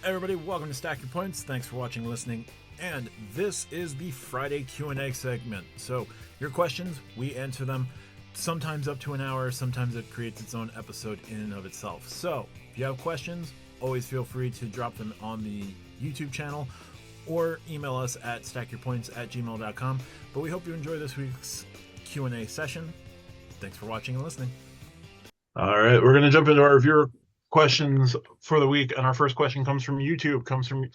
Everybody, welcome to Stack Your Points. Thanks for watching and listening. And this is the Friday Q&A segment. So your questions, we answer them, sometimes up to an hour, sometimes it creates its own episode in and of itself. So if you have questions, always feel free to drop them on the YouTube channel or email us at stackyourpoints@gmail.com. But we hope you enjoy this week's Q&A session. Thanks for watching and listening. All right, we're going to jump into our viewer questions for the week, and our first question comes from YouTube. Comes from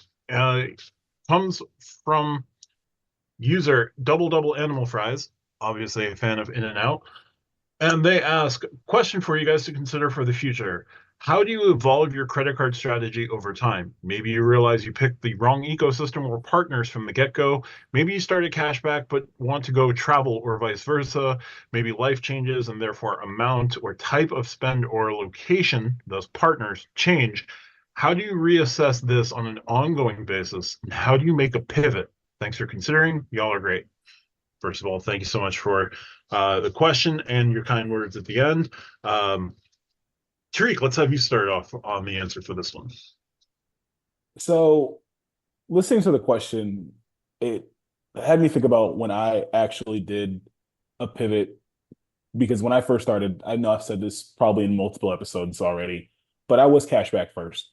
user double animal fries, obviously a fan of In-N-Out, and they ask, question for you guys to consider for the future. How do you evolve your credit card strategy over time? Maybe you realize you picked the wrong ecosystem or partners from the get-go. Maybe you started cashback but want to go travel or vice versa. Maybe life changes and therefore amount or type of spend or location, those partners, change. How do you reassess this on an ongoing basis? And how do you make a pivot? Thanks for considering. Y'all are great. First of all, thank you so much for the question and your kind words at the end. Tariq, let's have you start off on the answer for this one. So, listening to the question, it had me think about when I actually did a pivot. Because when I first started, I know I've said this probably in multiple episodes already, but I was cashback first.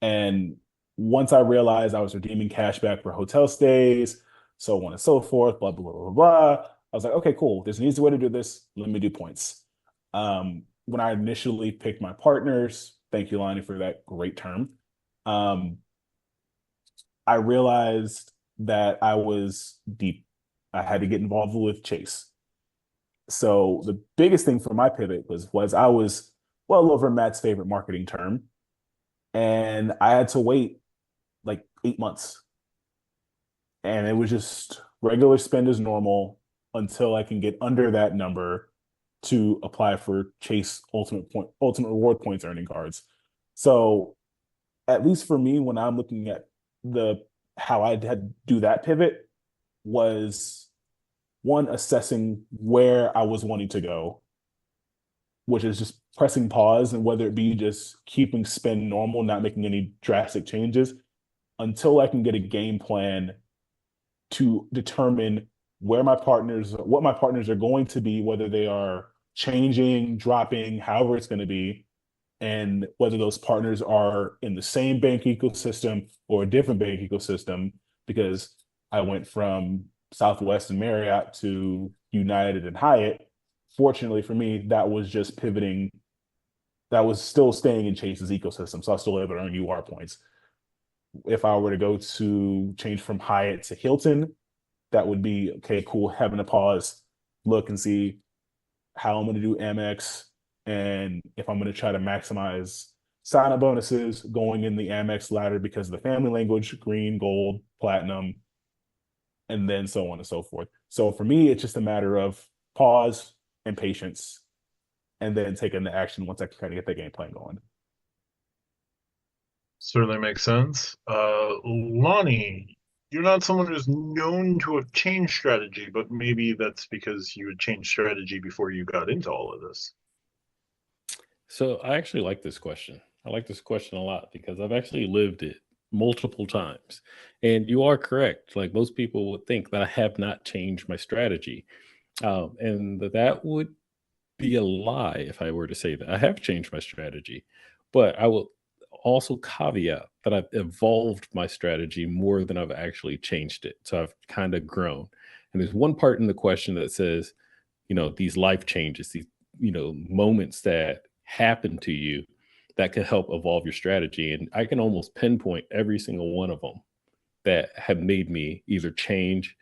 And once I realized I was redeeming cashback for hotel stays, so on and so forth, blah, blah, blah, blah, blah, I was like, okay, cool. There's an easy way to do this. Let me do points. When I initially picked my partners, thank you, Lonnie, for that great term, I realized that I was deep. I had to get involved with Chase. So the biggest thing for my pivot was I was well over Matt's favorite marketing term, and I had to wait like 8 months. And it was just regular spend as normal until I can get under that number to apply for Chase Ultimate Reward Points earning cards. So at least for me, when I'm looking at how I had to do that pivot, was one, assessing where I was wanting to go, which is just pressing pause, and whether it be just keeping spend normal, not making any drastic changes until I can get a game plan to determine what my partners are going to be, whether they are changing, dropping, however it's going to be, and whether those partners are in the same bank ecosystem or a different bank ecosystem, because I went from Southwest and Marriott to United and Hyatt. Fortunately for me, that was just pivoting. That was still staying in Chase's ecosystem, so I was still able to earn UR points. If I were to go to change from Hyatt to Hilton, that would be, okay, cool, having a pause, look and see how I'm going to do Amex, and if I'm going to try to maximize sign-up bonuses going in the Amex ladder because of the family language, green, gold, platinum, and then so on and so forth. So for me, it's just a matter of pause and patience, and then taking the action once I kind of get the game plan going. Certainly makes sense. Lonnie, you're not someone who's known to have changed strategy, but maybe that's because you had changed strategy before you got into all of this. So I actually like this question. I like this question a lot because I've actually lived it multiple times. And you are correct. Like, most people would think that I have not changed my strategy. And that would be a lie if I were to say that I have changed my strategy. But I will also caveat that I've evolved my strategy more than I've actually changed it. So I've kind of grown. And there's one part in the question that says, these life changes, these, moments that happen to you that can help evolve your strategy. And I can almost pinpoint every single one of them that have made me either change.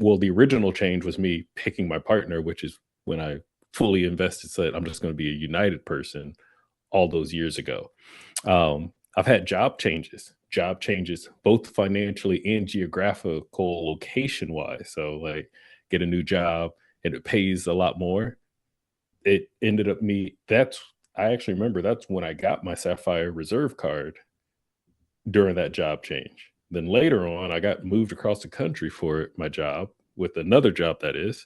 Well, the original change was me picking my partner, which is when I fully invested, said I'm just going to be a United person all those years ago. I've had job changes both financially and geographical location wise. So like, get a new job and it pays a lot more. It ended up I actually remember that's when I got my Sapphire Reserve card during that job change. Then later on, I got moved across the country for my job, with another job that is.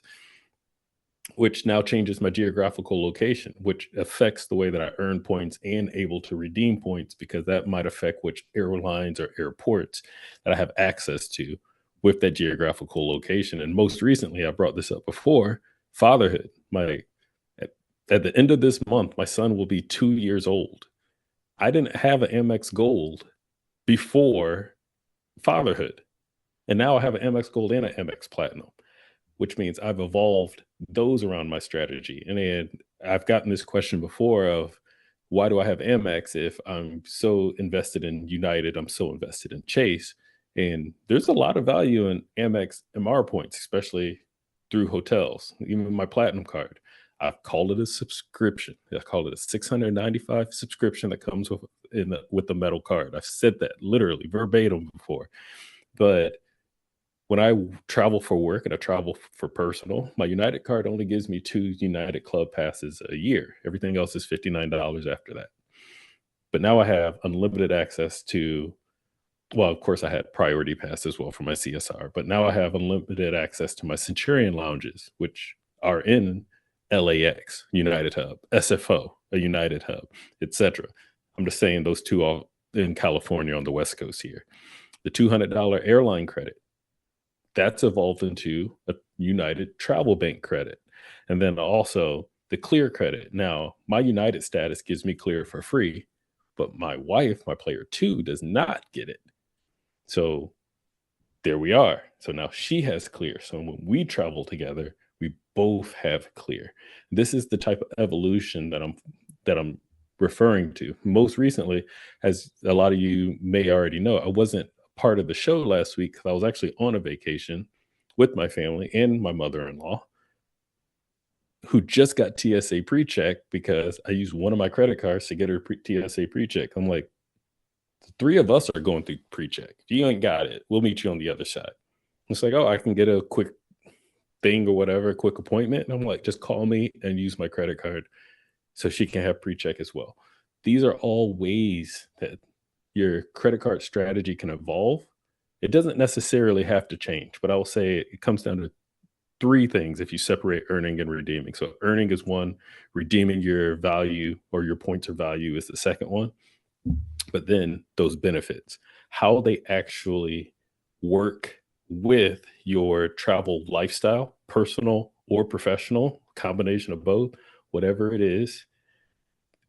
which now changes my geographical location, which affects the way that I earn points and able to redeem points, because that might affect which airlines or airports that I have access to with that geographical location. And most recently, I brought this up before, fatherhood. At, at the end of this month, my son will be 2 years old. I didn't have an Amex Gold before fatherhood. And now I have an Amex Gold and an Amex Platinum, which means I've evolved those around my strategy. And then I've gotten this question before of, why do I have Amex if I'm so invested in United, I'm so invested in Chase? And there's a lot of value in Amex MR points, especially through hotels, even my Platinum card. I've called it a subscription. I call it a 695 subscription that comes with the metal card. I've said that literally verbatim before. But when I travel for work and I travel for personal, my United card only gives me 2 United Club passes a year. Everything else is $59 after that. But now I have unlimited access to, well, of course, I had priority pass as well for my CSR, but now I have unlimited access to my Centurion lounges, which are in LAX, United Hub, SFO, a United Hub, etc. I'm just saying those two are in California on the West Coast here. The $200 airline credit, that's evolved into a United Travel Bank credit. And then also the Clear credit. Now, my United status gives me Clear for free, but my wife, my player 2, does not get it. So there we are. So now she has Clear. So when we travel together, we both have Clear. This is the type of evolution that I'm referring to. Most recently, as a lot of you may already know, I wasn't part of the show last week because I was actually on a vacation with my family and my mother-in-law, who just got TSA pre-check because I used one of my credit cards to get her TSA pre-check. I'm like, the 3 of us are going through pre-check. If you ain't got it, we'll meet you on the other side. It's like, oh, I can get a quick thing or whatever, a quick appointment. And I'm like, just call me and use my credit card so she can have pre-check as well. These are all ways that your credit card strategy can evolve. It doesn't necessarily have to change, but I will say it comes down to 3 things if you separate earning and redeeming. So earning is one, redeeming your value or your points or value is the second one. But then those benefits, how they actually work with your travel lifestyle, personal or professional, combination of both, whatever it is.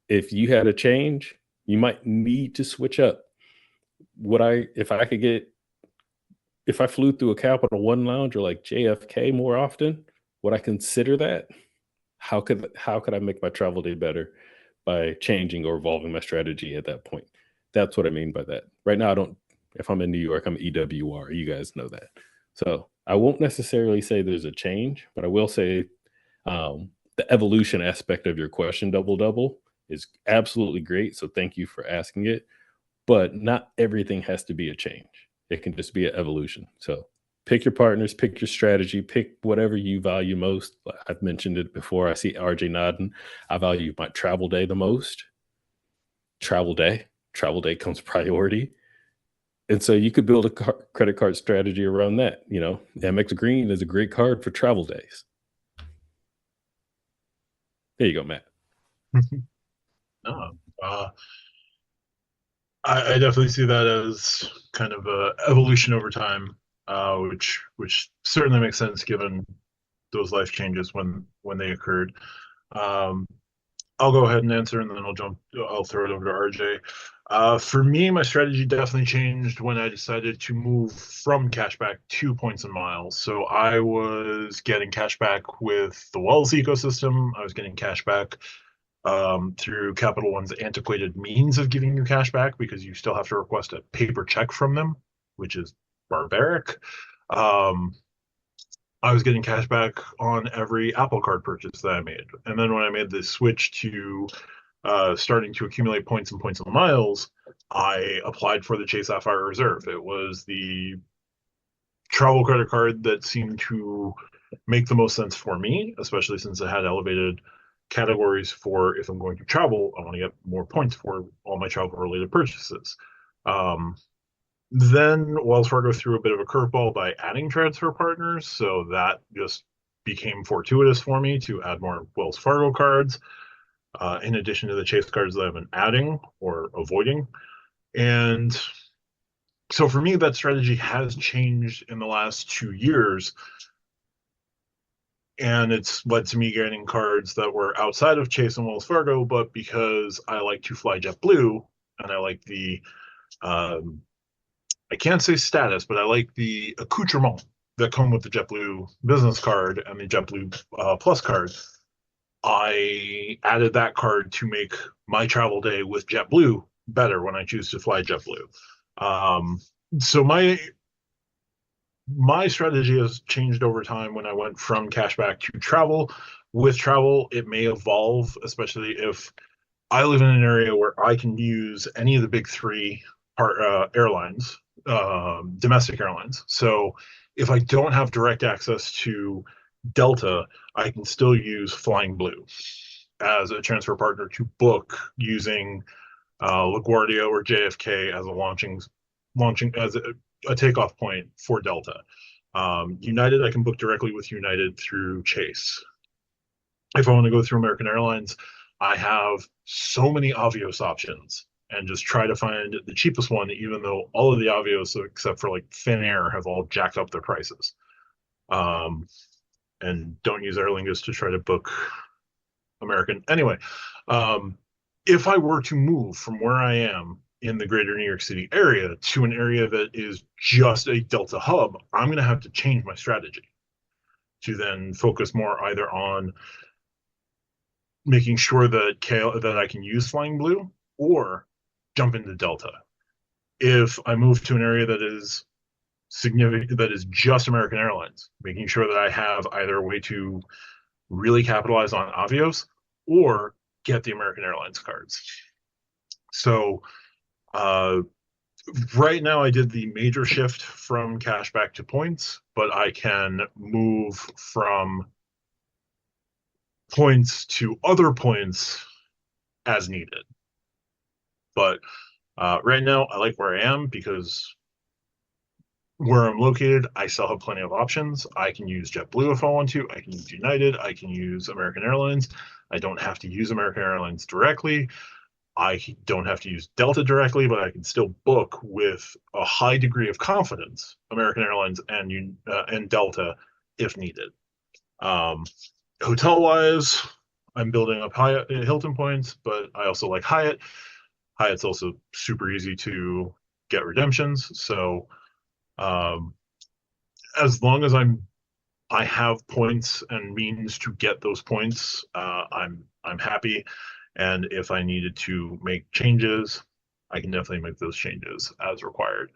If you had a change, you might need to switch up. If I flew through a Capital One lounge or like JFK more often, would I consider that? How could I make my travel day better by changing or evolving my strategy at that point? That's what I mean by that. Right now, if I'm in New York, I'm EWR. You guys know that. So I won't necessarily say there's a change, but I will say the evolution aspect of your question, double is absolutely great. So thank you for asking it. But not everything has to be a change. It can just be an evolution. So pick your partners, pick your strategy, pick whatever you value most. I've mentioned it before. I see RJ nodding. I value my travel day the most. Travel day comes priority. And so you could build a credit card strategy around that. You know, Amex Green is a great card for travel days. There you go, Matt. No, I definitely see that as kind of a evolution over time, which certainly makes sense given those life changes when they occurred. I'll go ahead and answer, and then I'll throw it over to RJ. For me, my strategy definitely changed when I decided to move from cashback to points and miles. So I was getting cashback with the Wells ecosystem. I was getting cashback through Capital One's antiquated means of giving you cashback, because you still have to request a paper check from them, which is barbaric. I was getting cash back on every Apple Card purchase that I made. And then when I made the switch to starting to accumulate points and miles, I applied for the Chase Sapphire Reserve. It was the travel credit card that seemed to make the most sense for me, especially since it had elevated categories for, if I'm going to travel, I want to get more points for all my travel related purchases. Then Wells Fargo threw a bit of a curveball by adding transfer partners, so that just became fortuitous for me to add more Wells Fargo cards, in addition to the Chase cards that I've been adding or avoiding. And so for me, that strategy has changed in the last 2 years. And it's led to me getting cards that were outside of Chase and Wells Fargo, but because I like to fly JetBlue and I like the, I can't say status, but I like the accoutrement that come with the JetBlue business card and the JetBlue Plus card. I added that card to make my travel day with JetBlue better when I choose to fly JetBlue. So my strategy has changed over time when I went from cashback to travel. With travel, it may evolve, especially if I live in an area where I can use any of the big three airlines, domestic airlines. So if I don't have direct access to Delta, I can still use Flying Blue as a transfer partner to book using LaGuardia or JFK as a launching as a takeoff point for Delta. United, I can book directly with United through Chase. If I want to go through American Airlines, I have so many Avios options and just try to find the cheapest one, even though all of the Avios, except for like Finnair, have all jacked up their prices. And don't use Aer Lingus to try to book American. Anyway, if I were to move from where I am in the greater New York City area to an area that is just a Delta hub, I'm going to have to change my strategy to then focus more either on making sure that I can use Flying Blue or jump into Delta. If I move to an area that is significant, that is just American Airlines, making sure that I have either a way to really capitalize on Avios or get the American Airlines cards. So right now I did the major shift from cashback to points, but I can move from points to other points as needed. But right now I like where I am because where I'm located, I still have plenty of options. I can use JetBlue if I want to. I can use United. I can use American Airlines. I don't have to use American Airlines directly. I don't have to use Delta directly, but I can still book with a high degree of confidence American Airlines and Delta if needed. Hotel-wise, I'm building up Hilton points, but I also like Hyatt. Hyatt's also super easy to get redemptions. So as long as I have points and means to get those points, I'm happy. And if I needed to make changes, I can definitely make those changes as required.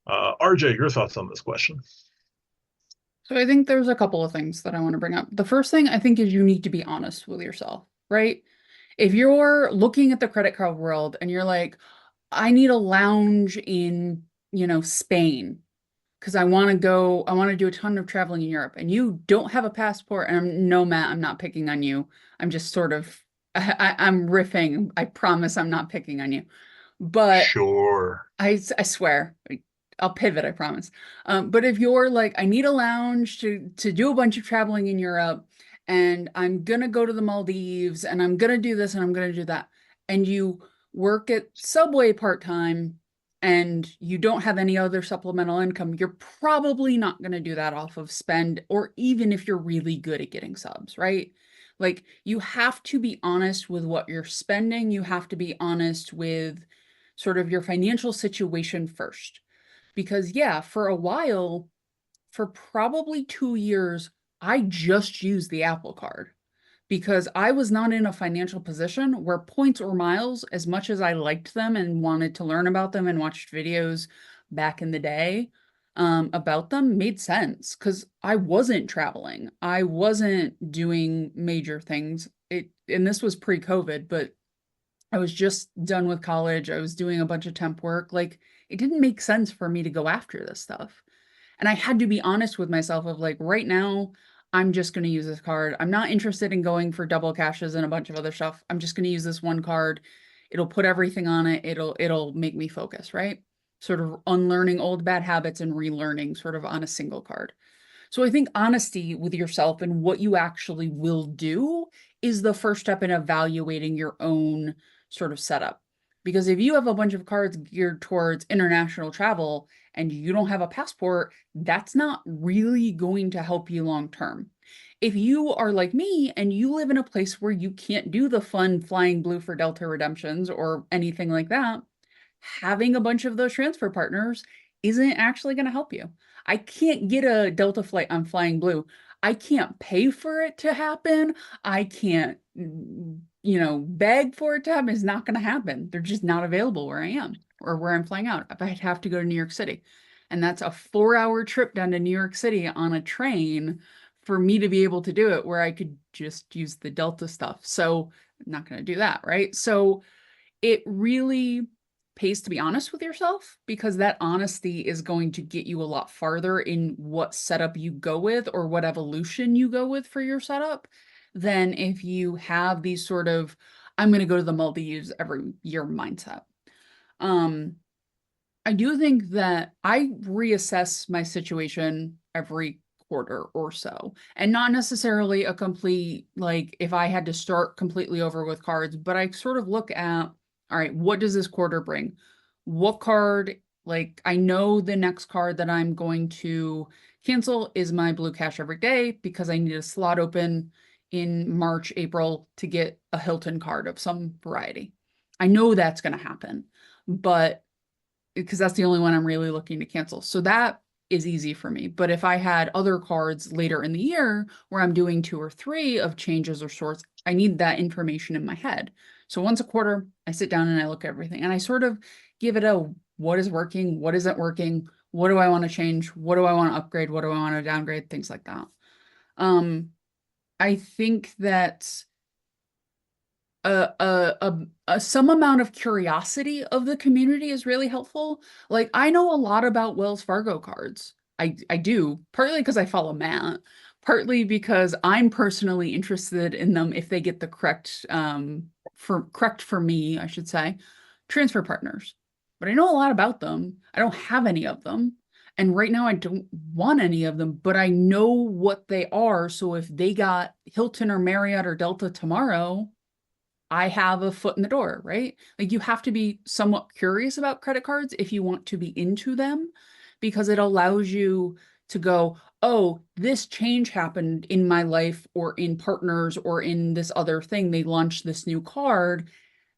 RJ, your thoughts on this question? So I think there's a couple of things that I want to bring up. The first thing I think is you need to be honest with yourself, right? If you're looking at the credit card world and you're like, I need a lounge in, Spain because I want to do a ton of traveling in Europe, and you don't have a passport, and no, Matt, I'm not picking on you. I'm just sort of, I'm riffing. I promise I'm not picking on you. But sure. I swear. I'll pivot, I promise. But if you're like, I need a lounge to do a bunch of traveling in Europe, and I'm going to go to the Maldives, and I'm going to do this, and I'm going to do that, and you work at Subway part-time, and you don't have any other supplemental income, you're probably not going to do that off of spend, or even if you're really good at getting subs, right? Like, you have to be honest with what you're spending. You have to be honest with sort of your financial situation first. Because yeah, for a while, for probably 2 years, I just used the Apple Card because I was not in a financial position where points or miles, as much as I liked them and wanted to learn about them and watched videos back in the day about them, made sense because I wasn't traveling. I wasn't doing major things. And this was pre-COVID, but I was just done with college. I was doing a bunch of temp work. Like, it didn't make sense for me to go after this stuff. And I had to be honest with myself of like, right now, I'm just going to use this card. I'm not interested in going for double cashes and a bunch of other stuff. I'm just going to use this one card. It'll put everything on it. It'll make me focus, right? Sort of unlearning old bad habits and relearning sort of on a single card. So I think honesty with yourself and what you actually will do is the first step in evaluating your own sort of setup. Because if you have a bunch of cards geared towards international travel and you don't have a passport, that's not really going to help you long term. If you are like me and you live in a place where you can't do the fun flying blue for Delta redemptions or anything like that, having a bunch of those transfer partners isn't actually going to help you. I can't get a Delta flight on Flying Blue. I can't pay for it to happen. I can't, beg for it to happen. It's not going to happen. They're just not available where I am or where I'm flying out. I'd have to go to New York City. And that's a 4-hour trip down to New York City on a train for me to be able to do it, where I could just use the Delta stuff. So I'm not going to do that, right? So it really pays to be honest with yourself, because that honesty is going to get you a lot farther in what setup you go with or what evolution you go with for your setup than if you have these sort of, I'm going to go to the Maldives every year mindset. I do think that I reassess my situation every quarter or so, and not necessarily a complete, like if I had to start completely over with cards, but I sort of look at, all right, what does this quarter bring? What card, like I know the next card that I'm going to cancel is my Blue Cash Every Day, because I need a slot open in March, April to get a Hilton card of some variety. I know that's going to happen, but because that's the only one I'm really looking to cancel. So that is easy for me. But if I had other cards later in the year where I'm doing 2 or 3 of changes or sorts, I need that information in my head. So once a quarter, I sit down and I look at everything and I sort of give it a, what is working, what isn't working, what do I want to change, what do I want to upgrade, what do I want to downgrade, things like that. I think that some amount of curiosity of the community is really helpful. Like I know a lot about Wells Fargo cards. I do, partly because I follow Matt, partly because I'm personally interested in them if they get the correct for me, I should say, transfer partners. But I know a lot about them. I don't have any of them. And right now I don't want any of them, but I know what they are. So if they got Hilton or Marriott or Delta tomorrow, I have a foot in the door, right? Like you have to be somewhat curious about credit cards if you want to be into them, because it allows you to go, oh, this change happened in my life or in partners or in this other thing. They launched this new card.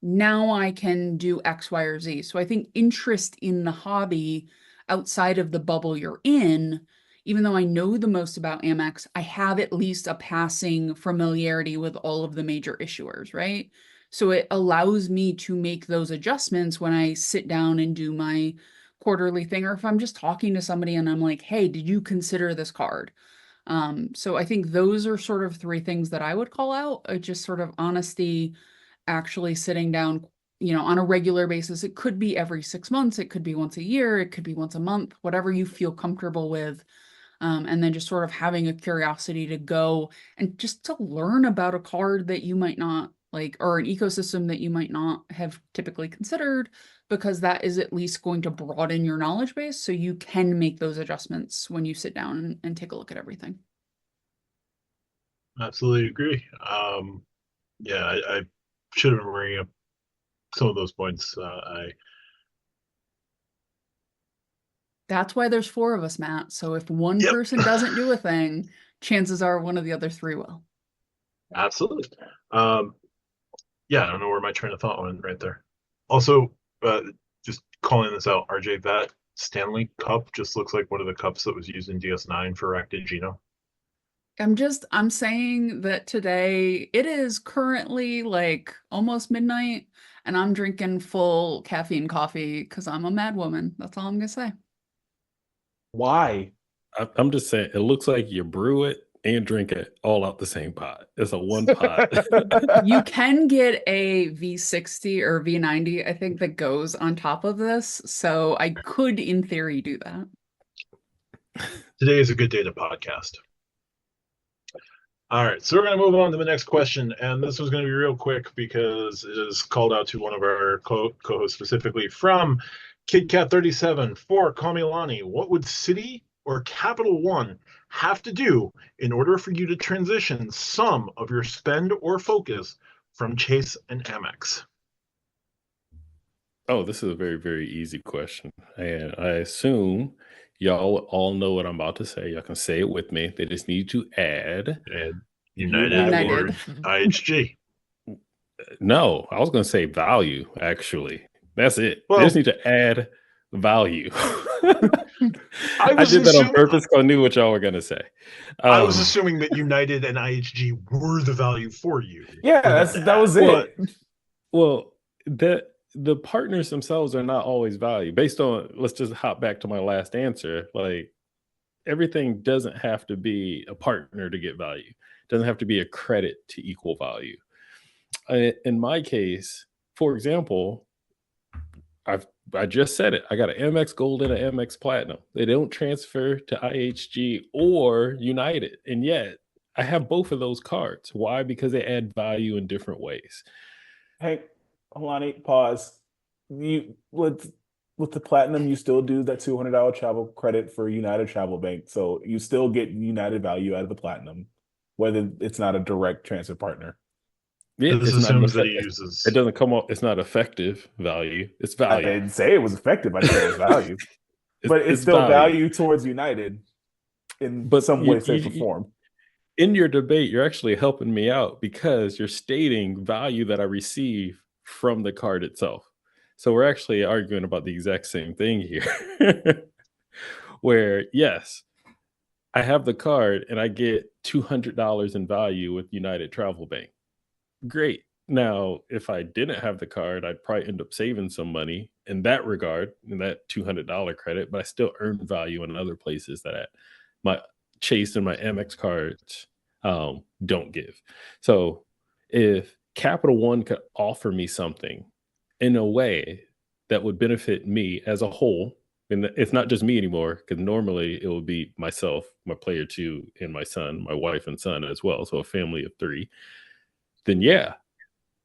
Now I can do X, Y, or Z. So I think interest in the hobby outside of the bubble you're in, even though I know the most about Amex, I have at least a passing familiarity with all of the major issuers, right? So it allows me to make those adjustments when I sit down and do my quarterly thing, or if I'm just talking to somebody and I'm like, hey, did you consider this card? So I think those are sort of 3 things that I would call out, just sort of honesty, actually sitting down, on a regular basis. It could be every 6 months, it could be once a year, it could be once a month, whatever you feel comfortable with. And then just sort of having a curiosity to go and just to learn about a card that you might not like, or an ecosystem that you might not have typically considered, because that is at least going to broaden your knowledge base so you can make those adjustments when you sit down and take a look at everything. Absolutely agree. Yeah, I should have been bringing up some of those points. That's why there's 4 of us, Matt. So if one Yep. person doesn't do a thing, chances are one of the other 3 will. Absolutely. Yeah, I don't know where my train of thought went right there. Also, just calling this out, RJ, that Stanley Cup just looks like one of the cups that was used in DS9 for Acted Gino. I'm saying that today it is currently like almost midnight and I'm drinking full caffeine coffee because I'm a mad woman. That's all I'm gonna say. Why? I'm just saying, it looks like you brew it and drink it all out the same pot. It's a one pot. You can get a V60 or V90, I think, that goes on top of this. So I could, in theory, do that. Today is a good day to podcast. All right, so we're going to move on to the next question, and this was going to be real quick because it is called out to one of our co-hosts specifically from KidCat37 for Kamilani. What would citi or Capital One have to do in order for you to transition some of your spend or focus from Chase and Amex? Oh, this is a very, very easy question. And I assume y'all all know what I'm about to say. Y'all can say it with me. They just need to add And United, United. or IHG. no, I was going to say value, actually. That's it. They Well, just need to add value. I I was did that on assuming purpose because I knew what y'all were going to say. I was assuming that United and IHG were the value for you. Yeah, for them that to add. was Well, it. Well, the partners themselves are not always value. Based on, let's just hop back to my last answer. Like, everything doesn't have to be a partner to get value. It doesn't have to be a credit to equal value. In my case, for example, I just said it. I got an MX Gold and an MX Platinum. They don't transfer to IHG or United, and yet I have both of those cards. Why? Because they add value in different ways. Hey, Alani, pause. You with the platinum, you still do that $200 travel credit for United Travel Bank, so you still get United value out of the platinum, whether it's not a direct transfer partner. Yeah, This it's not an assumes that he effective. uses. It doesn't come off. It's not effective value. It's I value. didn't say it was effective. I just said it was value, but it's still value towards United in But some way, shape, or form. in your debate, you're actually helping me out because you're stating value that I receive from the card itself. So we're actually arguing about the exact same thing here. Where, yes, I have the card and I get $200 in value with United Travel Bank. Great. Now, if I didn't have the card, I'd probably end up saving some money in that regard, in that $200 credit, but I still earn value in other places that my Chase and my MX cards don't give. So if Capital One could offer me something in a way that would benefit me as a whole, and it's not just me anymore, because normally it would be myself, my player two, and my son, my wife and son as well. So a family of three. Then yeah,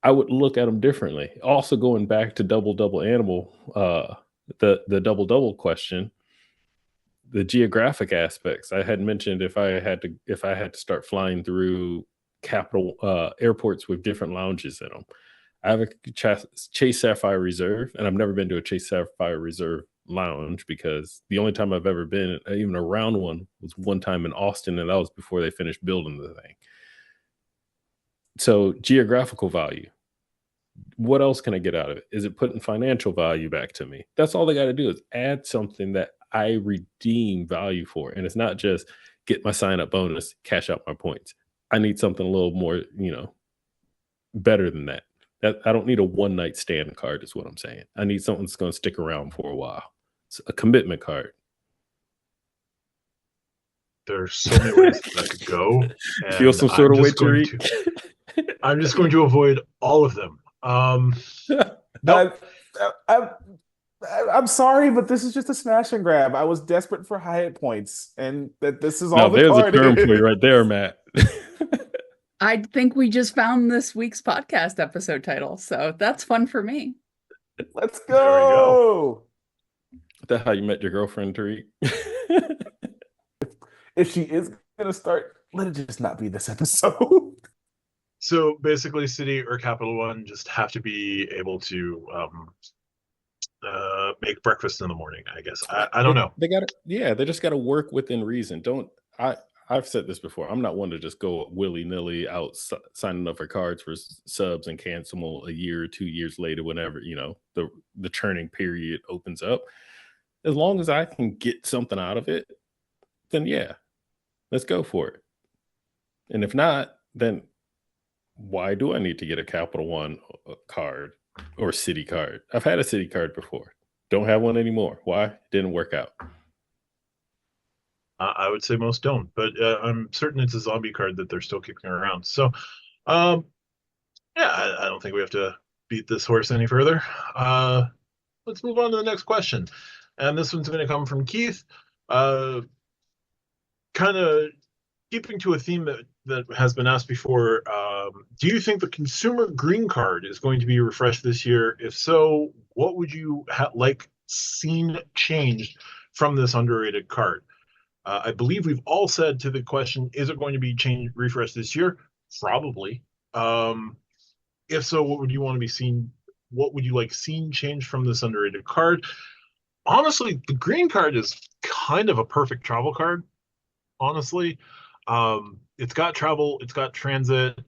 I would look at them differently. Also, going back to double animal, the double question, the geographic aspects. I had mentioned if I had to start flying through capital airports with different lounges in them. I have a Chase Sapphire Reserve, and I've never been to a Chase Sapphire Reserve lounge because the only time I've ever been even around one was one time in Austin, and that was before they finished building the thing. So geographical value. What else can I get out of it? Is it putting financial value back to me? That's all they got to do is add something that I redeem value for. And it's not just get my sign up bonus, cash out my points. I need something a little more, better than that. I don't need a one night stand card is what I'm saying. I need something that's going to stick around for a while. It's a commitment card. There's so many ways that could go. Feel some sort of way, Tariq? I'm just going to avoid all of them. No, I'm sorry, but this is just a smash and grab. I was desperate for Hyatt points, and that this is all the there's card a term is. for you right there, Matt. I think we just found this week's podcast episode title, so that's fun for me. Let's There we go. Is that how you met your girlfriend, Tariq? If she is going to start, let it just not be this episode. So basically, Citi or Capital One just have to be able to make breakfast in the morning. I guess I don't know. They just got to work within reason. I've said this before. I'm not one to just go willy nilly out signing up for cards for subs and cancel them a year or 2 years later, whenever the churning period opens up. As long as I can get something out of it, then yeah, let's go for it. And if not, then why do I need to get a Capital One card or Citi card? I've had a Citi card before. Don't have one anymore. Why? Didn't work out. I would say most don't, but I'm certain it's a zombie card that they're still kicking around. So, I don't think we have to beat this horse any further. Let's move on to the next question. And this one's going to come from Keith. Kind of keeping to a theme that has been asked before, do you think the consumer green card is going to be refreshed this year? If so, what would you like seen changed from this underrated card? I believe we've all said to the question, is it going to be refreshed this year? Probably. If so, what would you want to be seen? What would you like seen change from this underrated card? Honestly, the green card is kind of a perfect travel card. Honestly, it's got travel, it's got transit.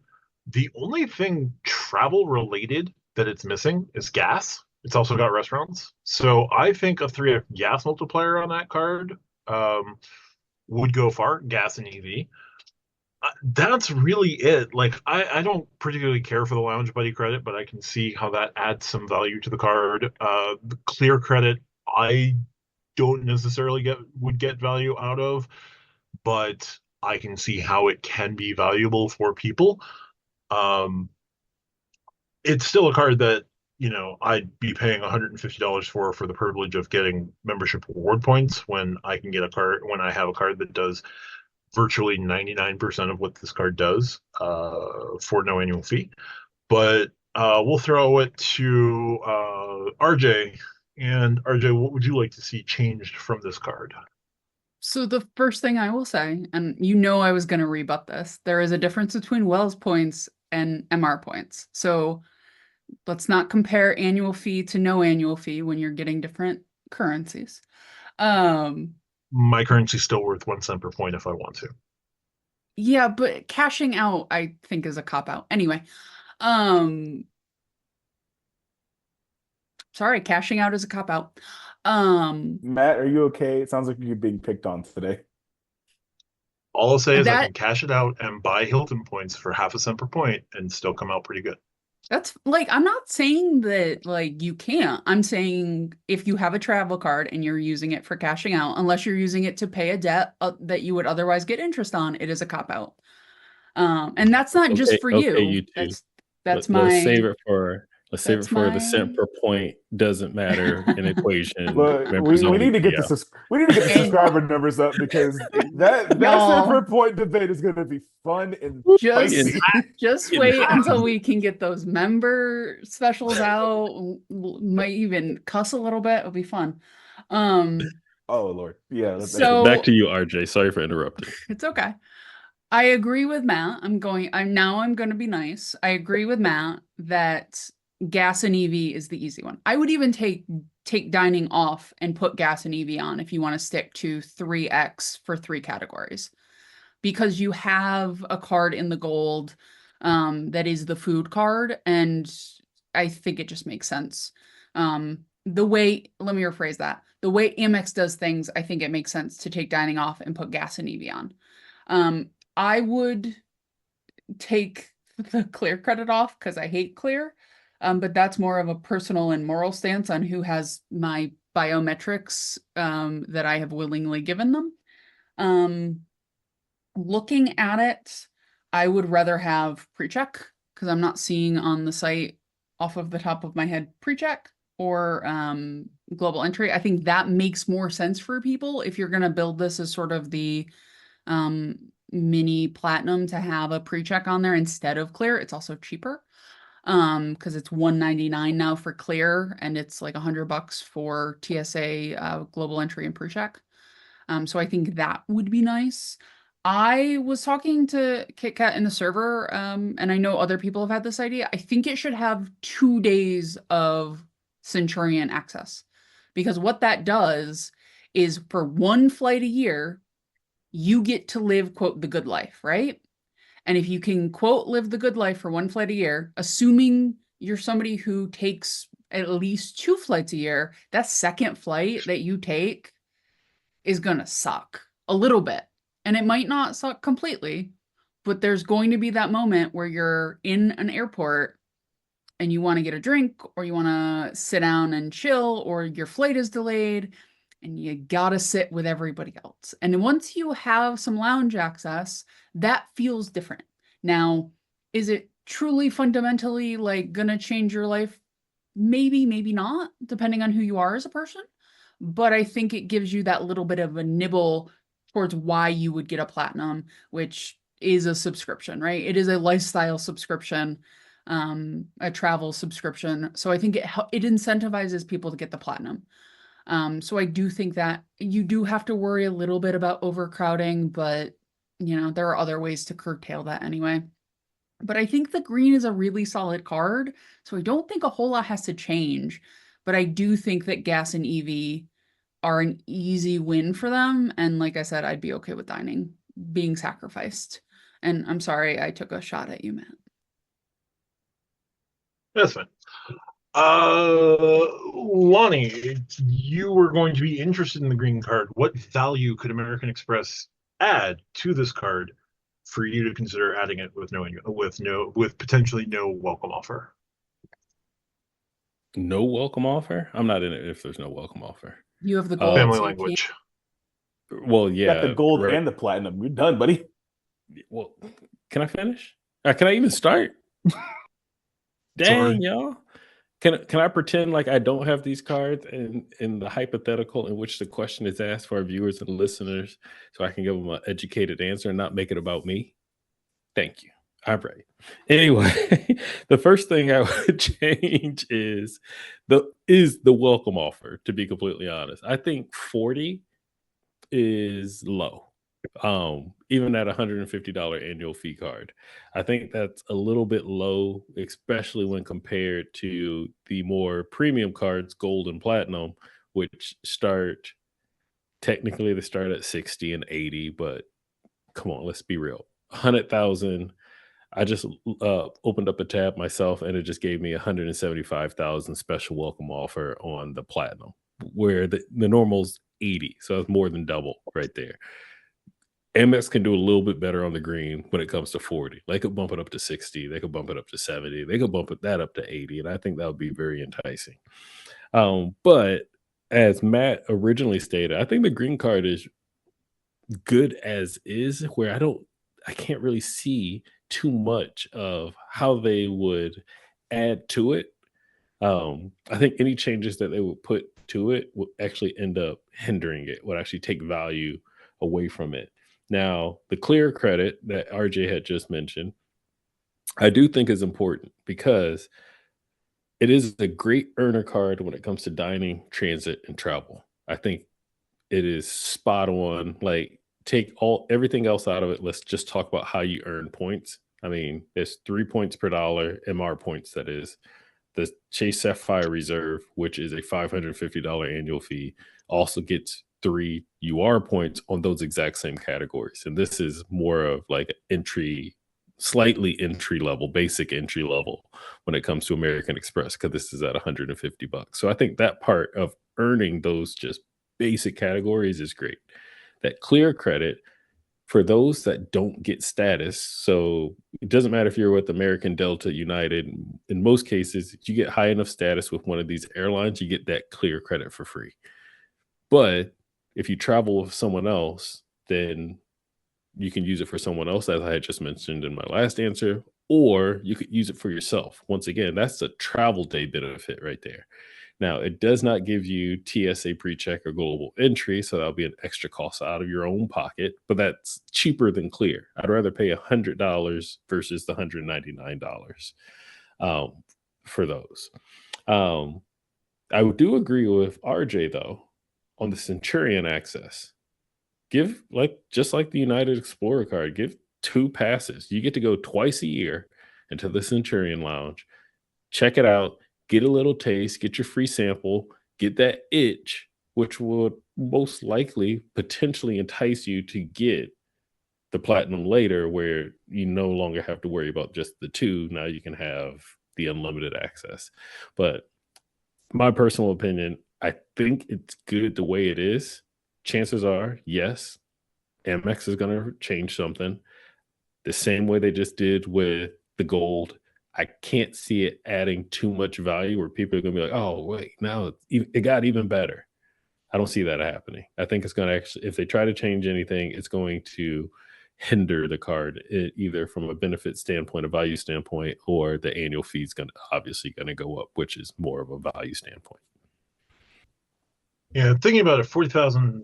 The only thing travel related that it's missing is gas. It's also got restaurants. So I think a 3x gas multiplier on that card would go far, gas and EV. That's really it. Like, I don't particularly care for the Lounge Buddy credit, but I can see how that adds some value to the card. The clear credit, I don't necessarily would get value out of, but I can see how it can be valuable for people. It's still a card that, I'd be paying $150 for the privilege of getting membership reward points when I can get a card when I have a card that does virtually 99% of what this card does for no annual fee. But we'll throw it to RJ. And RJ, what would you like to see changed from this card? So the first thing I will say, and I was going to rebut this, there is a difference between Wells points and MR points. So let's not compare annual fee to no annual fee when you're getting different currencies. My currency's still worth 1 cent per point if I want to. Yeah, but cashing out, I think, is a cop-out. Anyway, sorry, cashing out is a cop-out. Matt, are you okay? It sounds like you're being picked on today. All I'll say is I can cash it out and buy Hilton points for half a cent per point and still come out pretty good. That's like, I'm not saying that like you can't. I'm saying if you have a travel card and you're using it for cashing out, unless you're using it to pay a debt that you would otherwise get interest on, it is a cop-out. And that's not just for you. You two. That's let's save it for the cent per point doesn't matter in equation. Look, we need to get the subscriber numbers up because that cent per point debate is going to be fun and just wait until we can get those member specials out. Might even cuss a little bit. It'll be fun. Oh Lord, yeah. So back to you, RJ. Sorry for interrupting. It's okay. I agree with Matt. I'm going to be nice. I agree with Matt that gas and EV is the easy one. I would even take dining off and put gas and EV on if you want to stick to 3x for 3 categories, because you have a card in the gold that is the food card, and I think it just makes sense. Let me rephrase that. The way Amex does things, I think it makes sense to take dining off and put gas and EV on. I would take the clear credit off because I hate clear. But that's more of a personal and moral stance on who has my biometrics that I have willingly given them. Looking at it, I would rather have pre-check because I'm not seeing on the site off of the top of my head pre-check or global entry. I think that makes more sense for people if you're going to build this as sort of the mini platinum to have a pre-check on there instead of clear. It's also cheaper. Because it's $199 now for clear, and it's like $100 for TSA global entry and pre-check. So I think that would be nice. I was talking to KitKat in the server, and I know other people have had this idea. I think it should have 2 days of Centurion access, because what that does is for 1 flight a year, you get to live, quote, the good life, right? And if you can, quote, live the good life for 1 flight a year, assuming you're somebody who takes at least 2 flights a year, that second flight that you take is going to suck a little bit. And it might not suck completely, but there's going to be that moment where you're in an airport and you want to get a drink, or you want to sit down and chill, or your flight is delayed and you got to sit with everybody else. And once you have some lounge access, that feels different. Now, is it truly fundamentally like gonna change your life? Maybe, maybe not, depending on who you are as a person. But I think it gives you that little bit of a nibble towards why you would get a platinum, which is a subscription, right? It is a lifestyle subscription, a travel subscription. So I think it incentivizes people to get the platinum. So I do think that you do have to worry a little bit about overcrowding, but there are other ways to curtail that anyway. But I think the green is a really solid card, so I don't think a whole lot has to change. But I do think that gas and EV are an easy win for them. And like I said, I'd be okay with dining being sacrificed. And I'm sorry I took a shot at you, Matt. That's fine. Lonnie, you were going to be interested in the green card. What value could American Express add to this card for you to consider adding it with potentially no welcome offer? No welcome offer? I'm not in it if there's no welcome offer. You have the gold. Family so you language. Well, You yeah. got the gold right. and the platinum. You're done, buddy. Well, can I finish? Can I even start? Sorry. Dang, y'all. Can I pretend like I don't have these cards in the hypothetical in which the question is asked for our viewers and listeners, so I can give them an educated answer and not make it about me? Thank you. All right. Anyway, the first thing I would change is the welcome offer, to be completely honest. I think 40 is low. Even at $150 annual fee card. I think that's a little bit low, especially when compared to the more premium cards, gold and platinum, which technically they start at 60 and 80, but come on, let's be real. 100,000. I just opened up a tab myself and it just gave me 175,000 special welcome offer on the platinum, where the normal's 80. So it's more than double right there. Amex can do a little bit better on the green when it comes to 40. They could bump it up to 60. They could bump it up to 70. They could bump that up to 80. And I think that would be very enticing. But as Matt originally stated, I think the green card is good as is, where I can't really see too much of how they would add to it. I think any changes that they would put to it would actually end up hindering it, would actually take value away from it. Now, the clear credit that RJ had just mentioned, I do think is important because it is a great earner card when it comes to dining, transit, and travel. I think it is spot on. Like, take everything else out of it. Let's just talk about how you earn points. I mean, there's 3 points per dollar, MR points, that is. The Chase Sapphire Reserve, which is a $550 annual fee, also gets 3 UR points on those exact same categories. And this is more of like slightly entry level, basic entry level when it comes to American Express, because this is at $150. So I think that part of earning those just basic categories is great. That clear credit for those that don't get status. So it doesn't matter if you're with American, Delta, United. In most cases, if you get high enough status with one of these airlines, you get that clear credit for free. But if you travel with someone else, then you can use it for someone else, as I had just mentioned in my last answer, or you could use it for yourself. Once again, that's a travel day benefit right there. Now, it does not give you TSA pre-check or global entry, so that'll be an extra cost out of your own pocket, but that's cheaper than clear. I'd rather pay $100 versus the $199 for those. I do agree with RJ, though, on the Centurion access. Give, just like the United Explorer card, give 2 passes. You get to go twice a year into the Centurion Lounge, check it out, get a little taste, get your free sample, get that itch, which would most likely potentially entice you to get the platinum later, where you no longer have to worry about just the 2. Now you can have the unlimited access. But my personal opinion, I think it's good the way it is. Chances are, yes, Amex is going to change something the same way they just did with the gold. I can't see it adding too much value where people are going to be like, oh, wait, now it got even better. I don't see that happening. I think it's going to actually, if they try to change anything, it's going to hinder the card, either from a benefit standpoint, a value standpoint, or the annual fee is obviously going to go up, which is more of a value standpoint. Yeah, thinking about it, 40,000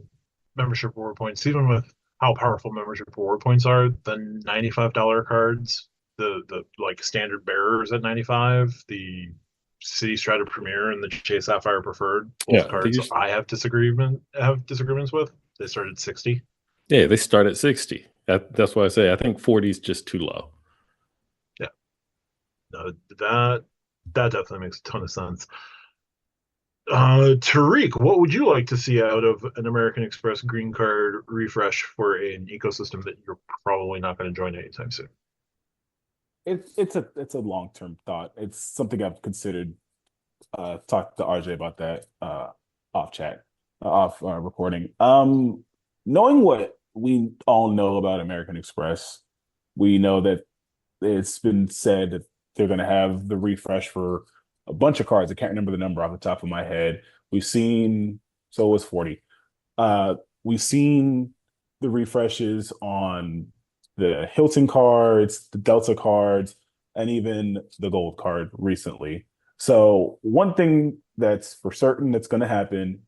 membership reward points, even with how powerful membership reward points are, the $95 cards, the like standard bearers at 95, the Citi Strata Premier and the Chase Sapphire Preferred, both Yeah, cards I have disagreements with. They start at 60. yeah, they start at 60. That's why I say I think 40 is just too low. Yeah, no, that definitely makes a ton of sense. Tariq, what would you like to see out of an American Express green card refresh for an ecosystem that you're probably not going to join anytime soon? It's a long-term thought. It's something I've considered. Talked to RJ about that off chat, off recording. Knowing what we all know about American Express, we know that it's been said that they're going to have the refresh for a bunch of cards. I can't remember the number off the top of my head. We've seen, so it was 40. We've seen the refreshes on the Hilton cards, the Delta cards, and even the Gold card recently. So one thing that's for certain that's going to happen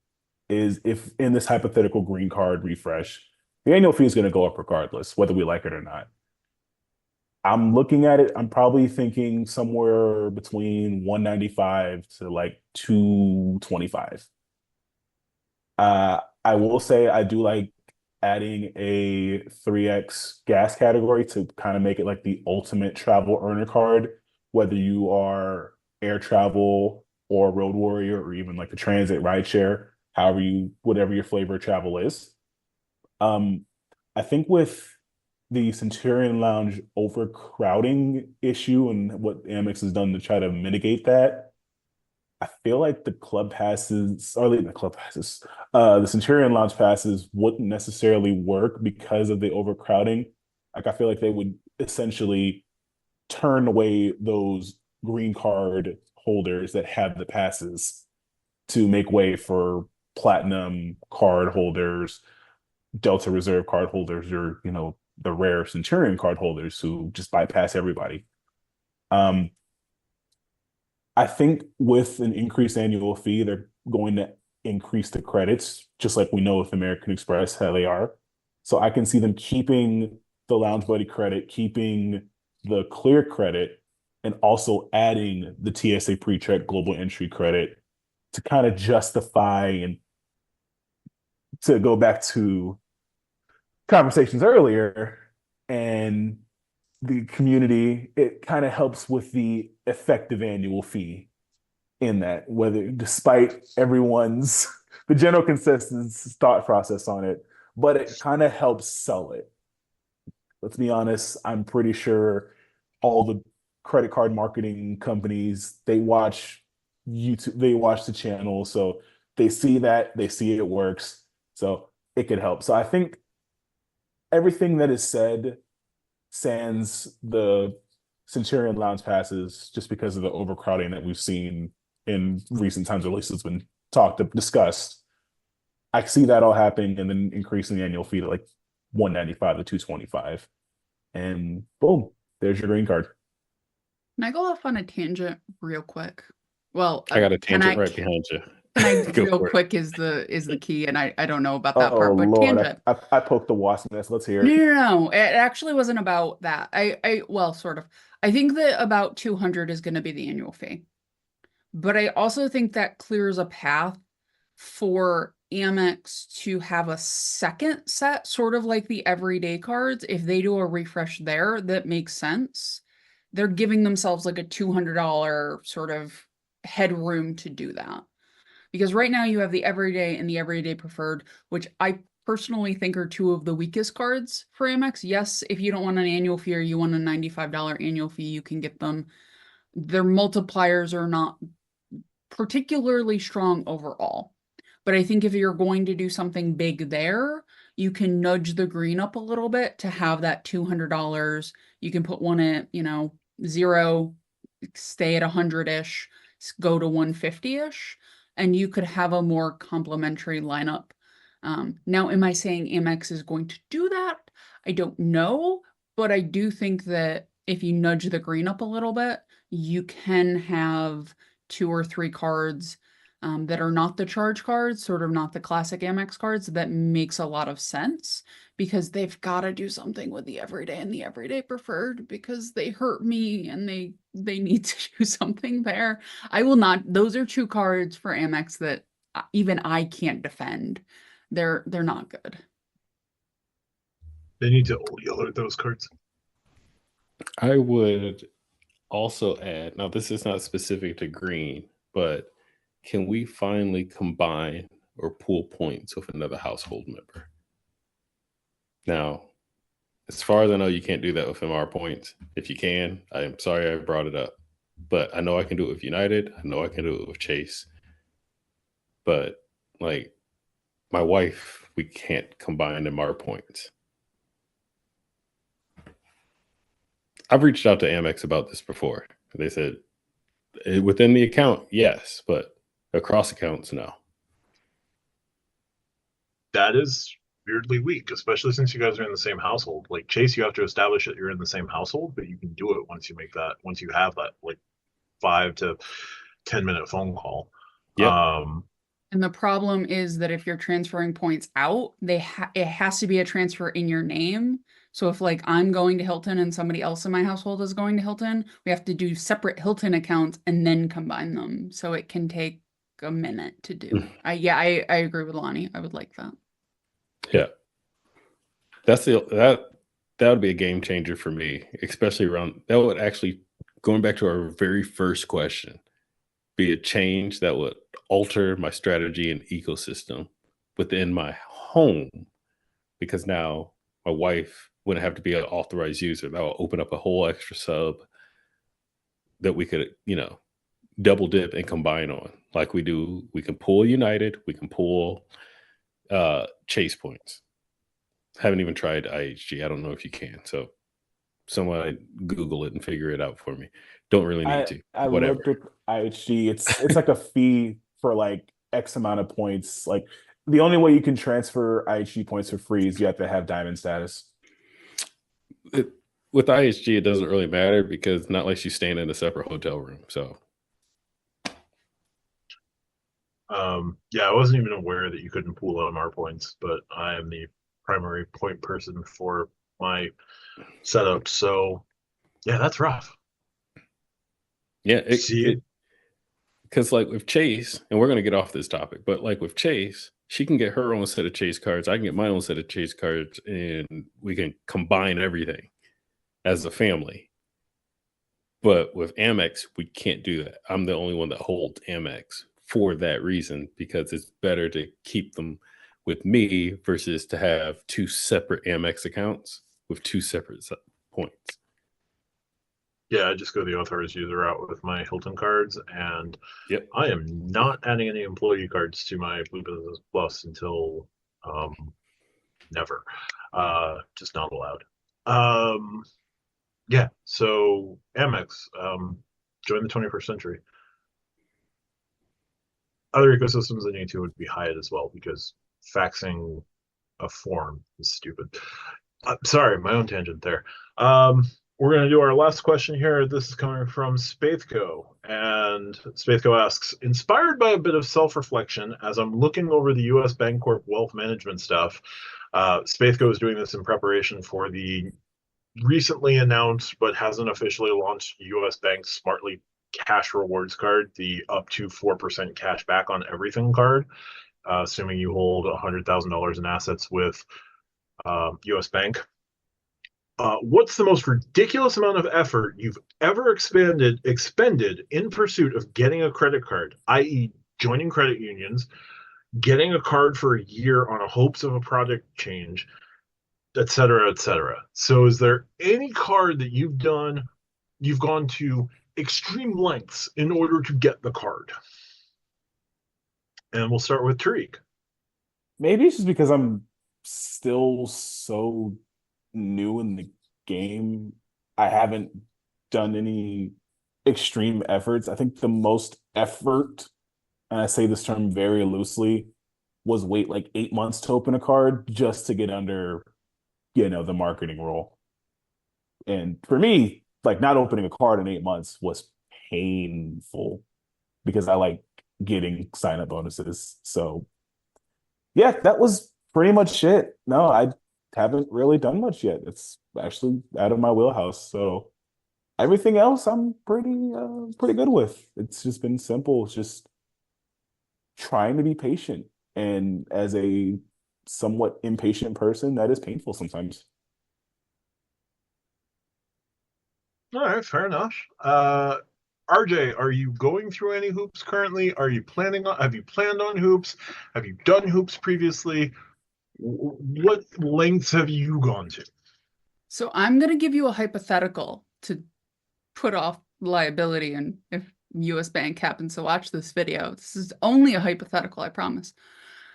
is if in this hypothetical green card refresh, the annual fee is going to go up regardless, whether we like it or not. I'm looking at it, I'm probably thinking somewhere between 195 to like 225. I will say I do like adding a 3x gas category to kind of make it like the ultimate travel earner card, whether you are air travel or road warrior or even like the transit rideshare, whatever your flavor of travel is. I think with the Centurion Lounge overcrowding issue and what Amex has done to try to mitigate that, I feel like the club passes, or the club passes, the Centurion Lounge passes wouldn't necessarily work because of the overcrowding. Like I feel like they would essentially turn away those green card holders that have the passes to make way for platinum card holders, Delta Reserve card holders, or the rare Centurion card holders who just bypass everybody. Um, I think with an increased annual fee, they're going to increase the credits, just like we know with American Express how they are. So I can see them keeping the Lounge Buddy credit, keeping the Clear credit, and also adding the TSA PreCheck Global Entry credit to kind of justify and to go back to conversations earlier and the community, it kind of helps with the effective annual fee in that, whether despite everyone's the general consensus thought process on it, but it kind of helps sell it. Let's be honest, I'm pretty sure all the credit card marketing companies, they watch YouTube, they watch the channel, so they see that, they see it works, so it could help. So I think everything that is said sans the Centurion Lounge passes just because of the overcrowding that we've seen in recent times, or at least it's been discussed. I see that all happening and then increasing the annual fee to like 195 to 225. And boom, there's your green card. Can I go off on a tangent real quick? Well, I got a can tangent right behind you. Can I Go real for it. quick is the key, and I don't know about that Oh part, but Lord, tangent. I poked the wasp nest. Let's hear No, it. no, no. It actually wasn't about that. Well, sort of. I think that about 200 is going to be the annual fee. But I also think that clears a path for Amex to have a second set, sort of like the everyday cards. If they do a refresh there, that makes sense. They're giving themselves like a $200 sort of headroom to do that. Because right now you have the everyday and the everyday preferred, which I personally think are two of the weakest cards for Amex. Yes, if you don't want an annual fee or you want a $95 annual fee, you can get them. Their multipliers are not particularly strong overall. But I think if you're going to do something big there, you can nudge the green up a little bit to have that $200. You can put one at, 0, stay at 100-ish, go to 150-ish, and you could have a more complementary lineup. Now, am I saying Amex is going to do that? I don't know, but I do think that if you nudge the green up a little bit, you can have 2 or 3 cards that are not the charge cards, sort of not the classic Amex cards, that makes a lot of sense because they've got to do something with the everyday and the everyday preferred because they hurt me and they need to do something there. I will not. Those are two cards for Amex that even I can't defend. They're not good. They need to yell at those cards. I would also add, now this is not specific to green, but can we finally combine or pool points with another household member? Now, as far as I know, you can't do that with MR points. If you can, I am sorry I brought it up. But I know I can do it with United. I know I can do it with Chase. But like my wife, we can't combine MR points. I've reached out to Amex about this before. They said within the account, yes, but across accounts, no. That is weirdly weak, especially since you guys are in the same household. Like Chase, you have to establish that you're in the same household, but you can do it once you have that like 5 to 10 minute phone call. Yep. And the problem is that if you're transferring points out, it has to be a transfer in your name. So if like I'm going to Hilton and somebody else in my household is going to Hilton, we have to do separate Hilton accounts and then combine them. So it can take a minute to do. I agree with Lonnie. I would like that. Yeah. That would be a game changer for me, especially around that would actually, going back to our very first question, be a change that would alter my strategy and ecosystem within my home, because now my wife wouldn't have to be an authorized user. That will open up a whole extra sub that we could, double dip and combine on like we do. We can pull United, we can pull Chase points. Haven't even tried IHG. I don't know if you can. So someone Google it and figure it out for me. Don't really need to. I Whatever. looked with IHG. It's like a fee for like X amount of points. Like the only way you can transfer IHG points for free is you have to have diamond status. With IHG, it doesn't really matter because not like she's staying in a separate hotel room. So I wasn't even aware that you couldn't pool MR points, but I am the primary point person for my setup. So yeah, that's rough. Yeah, because like with Chase, and we're going to get off this topic, but like with Chase, she can get her own set of Chase cards. I can get my own set of Chase cards, and we can combine everything as a family. But with Amex, we can't do that. I'm the only one that holds Amex for that reason, because it's better to keep them with me versus to have two separate Amex accounts with two separate points. Yeah, I just go the authorized user route with my Hilton cards, and Yep. I am not adding any employee cards to my Blue Business Plus until never. Just not allowed. Yeah, so Amex, join the 21st century. Other ecosystems that need to would be Hyatt as well, because faxing a form is stupid. Sorry, my own tangent there. We're going to do our last question here. This is coming from SpaethCo. And SpaethCo asks, inspired by a bit of self-reflection as I'm looking over the US Bancorp wealth management stuff, SpaethCo is doing this in preparation for the recently announced but hasn't officially launched US Bank Smartly Cash Rewards card, the up to 4% cash back on everything card, assuming you hold $100,000 in assets with US Bank. What's the most ridiculous amount of effort you've ever expended in pursuit of getting a credit card, i.e. joining credit unions, getting a card for a year on a hopes of a product change, et cetera, et cetera? So is there any card that you've gone to extreme lengths in order to get the card? And we'll start with Tariq. Maybe it's just because I'm still so new in the game. I haven't done any extreme efforts. I think the most effort, and I say this term very loosely, was wait like 8 months to open a card just to get under, the marketing role. And for me, like not opening a card in 8 months was painful because I like getting sign-up bonuses. So yeah, that was pretty much it. No, I haven't really done much yet. It's actually out of my wheelhouse. So everything else I'm pretty good with. It's just been simple. It's just trying to be patient. And as a somewhat impatient person, that is painful sometimes. All right, fair enough. RJ, are you going through any hoops currently? Have you planned on hoops? Have you done hoops previously? What lengths have you gone to? So I'm going to give you a hypothetical to put off liability, and if US Bank happens to watch this video, this is only a hypothetical, I promise.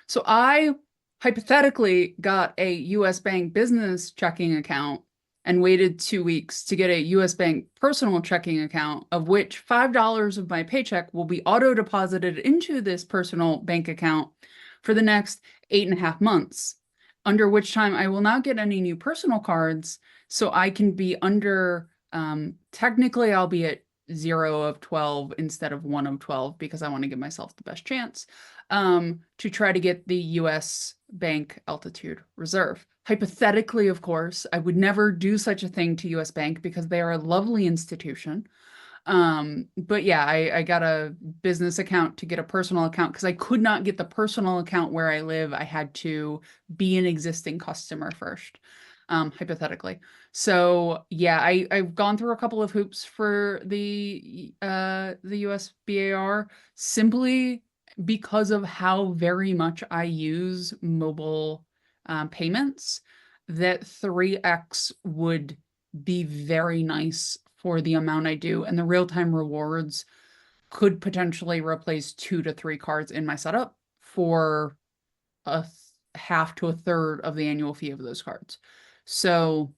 So I hypothetically got a US Bank business checking account and waited 2 weeks to get a US Bank personal checking account, of which $5 of my paycheck will be auto deposited into this personal bank account for the next 8.5 months, under which time I will not get any new personal cards. So I can be under, technically I'll be at 0 of 12 instead of 1 of 12 because I want to give myself the best chance to try to get the US Bank altitude reserve. Hypothetically, of course, I would never do such a thing to US Bank because they are a lovely institution. But yeah, I got a business account to get a personal account because I could not get the personal account where I live. I had to be an existing customer first, hypothetically. So yeah, I've gone through a couple of hoops for the US BAR simply because of how very much I use mobile payments, that 3x would be very nice for the amount I do. And the real-time rewards could potentially replace 2 to 3 cards in my setup for a half to a third of the annual fee of those cards. So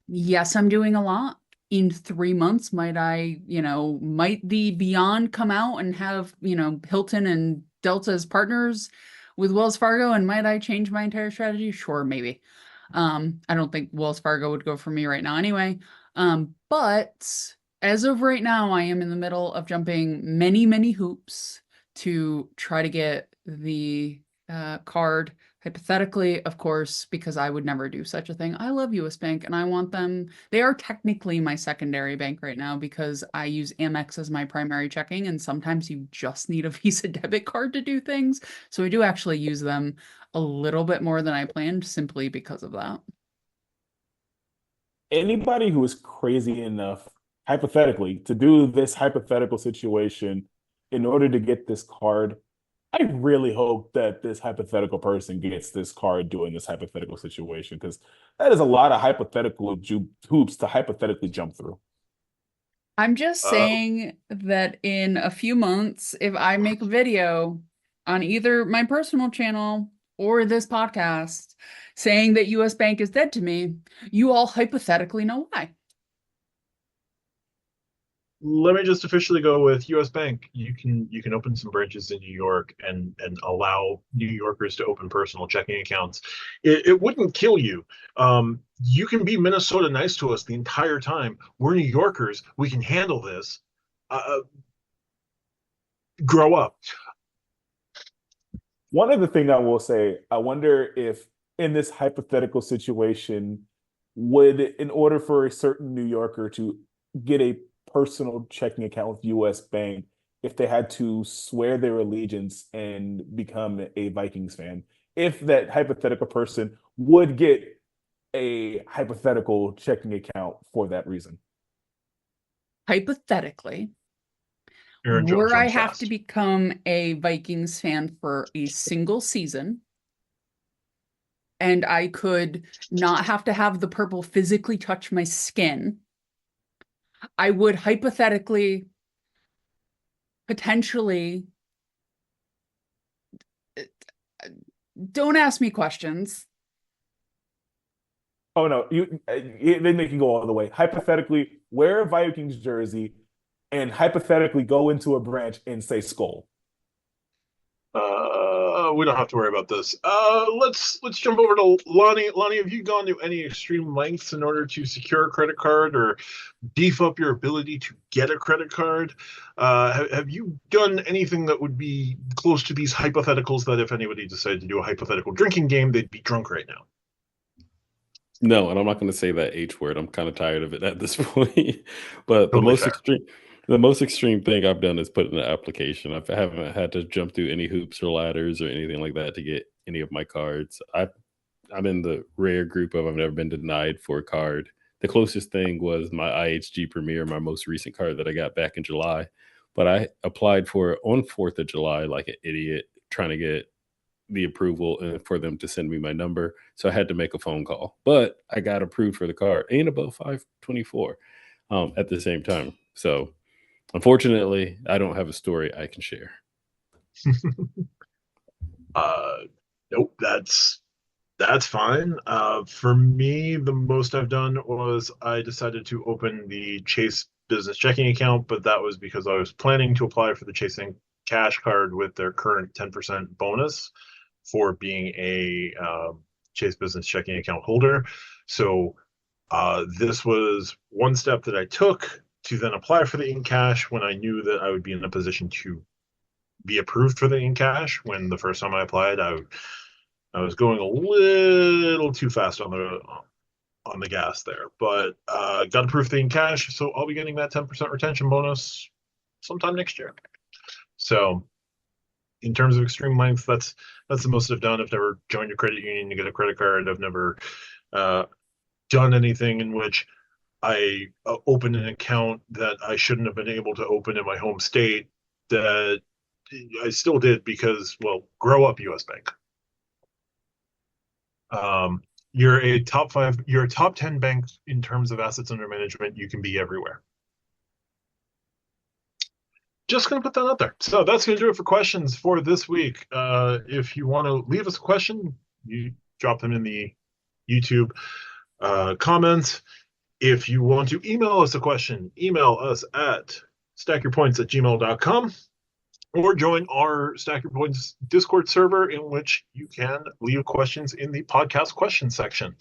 yes, I'm doing a lot. In 3 months, might the Beyond come out and have, Hilton and Delta as partners with Wells Fargo, and might I change my entire strategy? Sure, maybe. I don't think Wells Fargo would go for me right now anyway. But as of right now, I am in the middle of jumping many, many hoops to try to get the card. Hypothetically, of course, because I would never do such a thing. I love US Bank and I want them. They are technically my secondary bank right now because I use Amex as my primary checking, and sometimes you just need a Visa debit card to do things. So I do actually use them a little bit more than I planned simply because of that. Anybody who is crazy enough, hypothetically, to do this hypothetical situation in order to get this card, I really hope that this hypothetical person gets this card doing this hypothetical situation, because that is a lot of hypothetical hoops to hypothetically jump through. I'm just saying that in a few months, if I make a video on either my personal channel or this podcast saying that US Bank is dead to me, you all hypothetically know why. Let me just officially go with US Bank. You can open some branches in New York and allow New Yorkers to open personal checking accounts. It wouldn't kill you. You can be Minnesota nice to us the entire time. We're New Yorkers. We can handle this. Grow up. One other thing I will say, I wonder if in this hypothetical situation, would, in order for a certain New Yorker to get a personal checking account with US Bank, if they had to swear their allegiance and become a Vikings fan, if that hypothetical person would get a hypothetical checking account for that reason? Hypothetically, Aaron Jones were I runs have fast. to become a Vikings fan for a single season, and I could not have to have the purple physically touch my skin, I would hypothetically, potentially, don't ask me questions. Oh no, then they can go all the way. Hypothetically, wear a Vikings jersey and hypothetically go into a branch and say skull. We don't have to worry about this. Let's jump over to Lonnie. Lonnie, have you gone to any extreme lengths in order to secure a credit card or beef up your ability to get a credit card? Have you done anything that would be close to these hypotheticals that if anybody decided to do a hypothetical drinking game, they'd be drunk right now? No, and I'm not going to say that H word. I'm kind of tired of it at this point. But Totally fair. the most extreme thing I've done is put in an application. I haven't had to jump through any hoops or ladders or anything like that to get any of my cards. I'm in the rare group of I've never been denied for a card. The closest thing was my IHG Premier, my most recent card that I got back in July. But I applied for it on 4th of July like an idiot, trying to get the approval and for them to send me my number. So I had to make a phone call, but I got approved for the card and above 524 at the same time. So unfortunately, I don't have a story I can share. Nope, that's fine. For me, the most I've done was I decided to open the Chase business checking account, but that was because I was planning to apply for the Chase Cash card with their current 10% bonus for being a Chase business checking account holder. So this was one step that I took to then apply for the InCash when I knew that I would be in a position to be approved for the InCash. When the first time I applied, I was going a little too fast on the gas there, but got approved for the InCash, so I'll be getting that 10% retention bonus sometime next year. So in terms of extreme length, that's the most I've done. I've never joined a credit union to get a credit card. I've never done anything in which I opened an account that I shouldn't have been able to open in my home state that I still did because, well, grow up, US Bank. You're a top 10 bank in terms of assets under management. You can be everywhere. Just going to put that out there. So that's going to do it for questions for this week. If you want to leave us a question, you drop them in the YouTube comments. If you want to email us a question, email us at stackyourpoints@gmail.com or join our Stack Your Points Discord server, in which you can leave questions in the podcast question section.